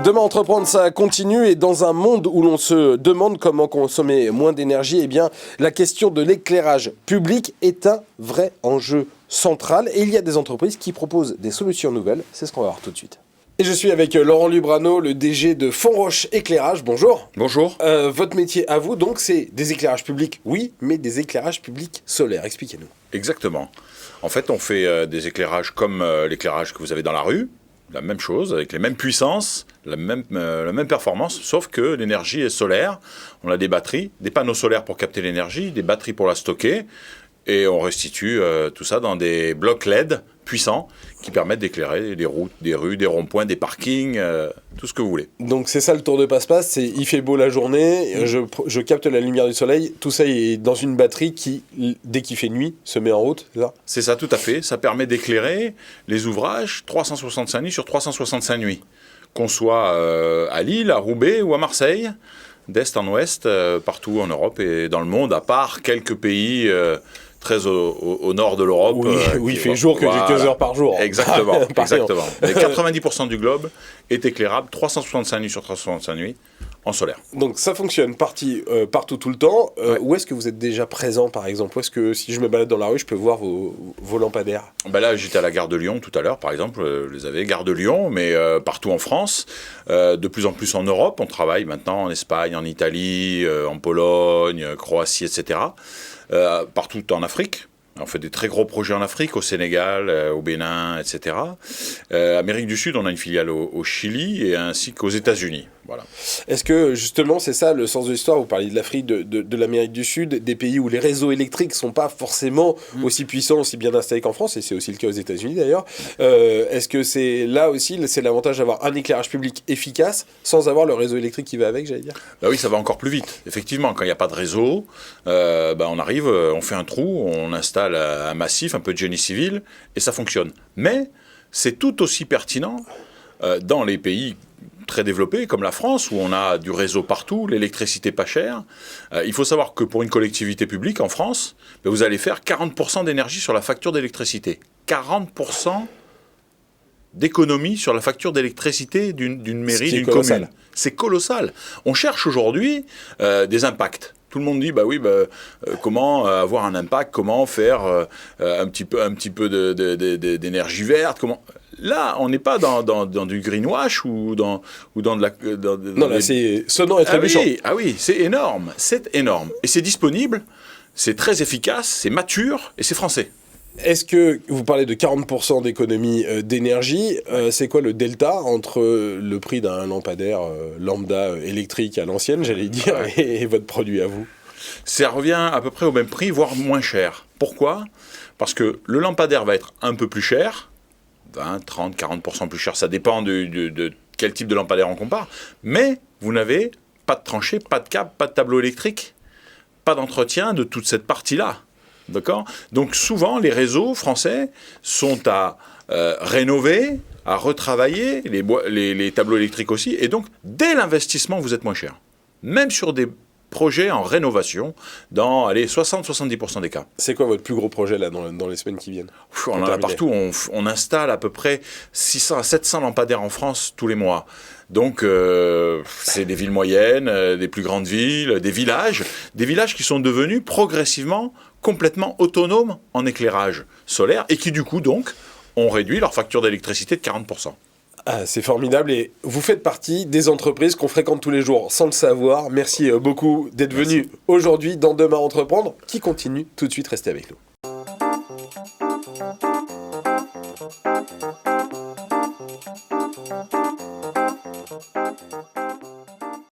Demain entreprendre, ça continue et dans un monde où l'on se demande comment consommer moins d'énergie, eh bien, la question de l'éclairage public est un vrai enjeu central et il y a des entreprises qui proposent des solutions nouvelles. C'est ce qu'on va voir tout de suite. Et je suis avec Laurent Lubrano, le DG de Fonroche Éclairage. Bonjour. Bonjour. Votre métier à vous, donc, c'est des éclairages publics, oui, mais des éclairages publics solaires. Expliquez-nous. Exactement. En fait, on fait des éclairages comme l'éclairage que vous avez dans la rue. La même chose, avec les mêmes puissances, la même performance, sauf que l'énergie est solaire. On a des batteries, des panneaux solaires pour capter l'énergie, des batteries pour la stocker, et on restitue tout ça dans des blocs LED puissants qui permettent d'éclairer des routes, des rues, des ronds-points, des parkings, tout ce que vous voulez. Donc c'est ça le tour de passe-passe, c'est il fait beau la journée, je capte la lumière du soleil, tout ça est dans une batterie qui, dès qu'il fait nuit, se met en route, c'est ça ? C'est ça, tout à fait. Ça permet d'éclairer les ouvrages 365 nuits sur 365 nuits. Qu'on soit à Lille, à Roubaix ou à Marseille, d'est en ouest, partout en Europe et dans le monde, à part quelques pays très au nord de l'Europe. Oui, il fait jour que quelques heures par jour. Exactement, exactement. Mais 90% du globe est éclairable 365 nuits sur 365 nuits en solaire. Donc ça fonctionne partout tout le temps. Ouais. Où est-ce que vous êtes déjà présent, par exemple ? Où est-ce que si je me balade dans la rue, je peux voir vos lampadaires ? Ben là, j'étais à la gare de Lyon tout à l'heure, par exemple. Je les avais, gare de Lyon, mais partout en France. De plus en plus en Europe. On travaille maintenant en Espagne, en Italie, en Pologne, Croatie, etc. Partout en Afrique. On fait des très gros projets en Afrique, au Sénégal, au Bénin, etc. Amérique du Sud, on a une filiale au Chili et ainsi qu'aux États-Unis. Voilà. Est-ce que justement c'est ça le sens de l'histoire ? Vous parliez de l'Afrique, de l'Amérique du Sud, des pays où les réseaux électriques ne sont pas forcément aussi puissants, aussi bien installés qu'en France, et c'est aussi le cas aux États-Unis d'ailleurs. Est-ce que c'est là aussi, c'est l'avantage d'avoir un éclairage public efficace sans avoir le réseau électrique qui va avec, j'allais dire ? Bah oui, ça va encore plus vite. Effectivement, quand il n'y a pas de réseau, on arrive, on fait un trou, on installe un massif, un peu de génie civil, et ça fonctionne. Mais c'est tout aussi pertinent dans les pays très développés comme la France, où on a du réseau partout, l'électricité pas chère. Il faut savoir que pour une collectivité publique en France, vous allez faire 40% d'énergie sur la facture d'électricité. 40% d'économie sur la facture d'électricité d'une mairie, d'une commune. C'est colossal. On cherche aujourd'hui des impacts. Tout le monde dit, comment avoir un impact, comment faire un petit peu d'énergie verte, comment... Là, on n'est pas dans du greenwash ou dans de la... Non, là, c'est sonnant et trébuchant. Oui, c'est énorme. C'est énorme. Et c'est disponible, c'est très efficace, c'est mature et c'est français. Est-ce que vous parlez de 40% d'économie d'énergie, c'est quoi le delta entre le prix d'un lampadaire lambda électrique à l'ancienne, j'allais dire, et votre produit à vous ? Ça revient à peu près au même prix, voire moins cher. Pourquoi ? Parce que le lampadaire va être un peu plus cher, 20, 30, 40% plus cher, ça dépend de quel type de lampadaire on compare, mais vous n'avez pas de tranchée, pas de câble, pas de tableau électrique, pas d'entretien de toute cette partie-là. D'accord ? Donc souvent, les réseaux français sont à rénover, à retravailler, les tableaux électriques aussi, et donc dès l'investissement, vous êtes moins cher. Même sur des projets en rénovation, dans 60-70% des cas. C'est quoi votre plus gros projet là dans les semaines qui viennent ? On en a partout, on installe à peu près 600 à 700 lampadaires en France tous les mois. Donc, c'est des villes moyennes, des plus grandes villes, des villages qui sont devenus progressivement complètement autonomes en éclairage solaire et qui, du coup, donc, ont réduit leur facture d'électricité de 40%. Ah, c'est formidable et vous faites partie des entreprises qu'on fréquente tous les jours sans le savoir. Merci beaucoup d'être venu aujourd'hui dans Demain Entreprendre qui continue tout de suite. Restez avec nous.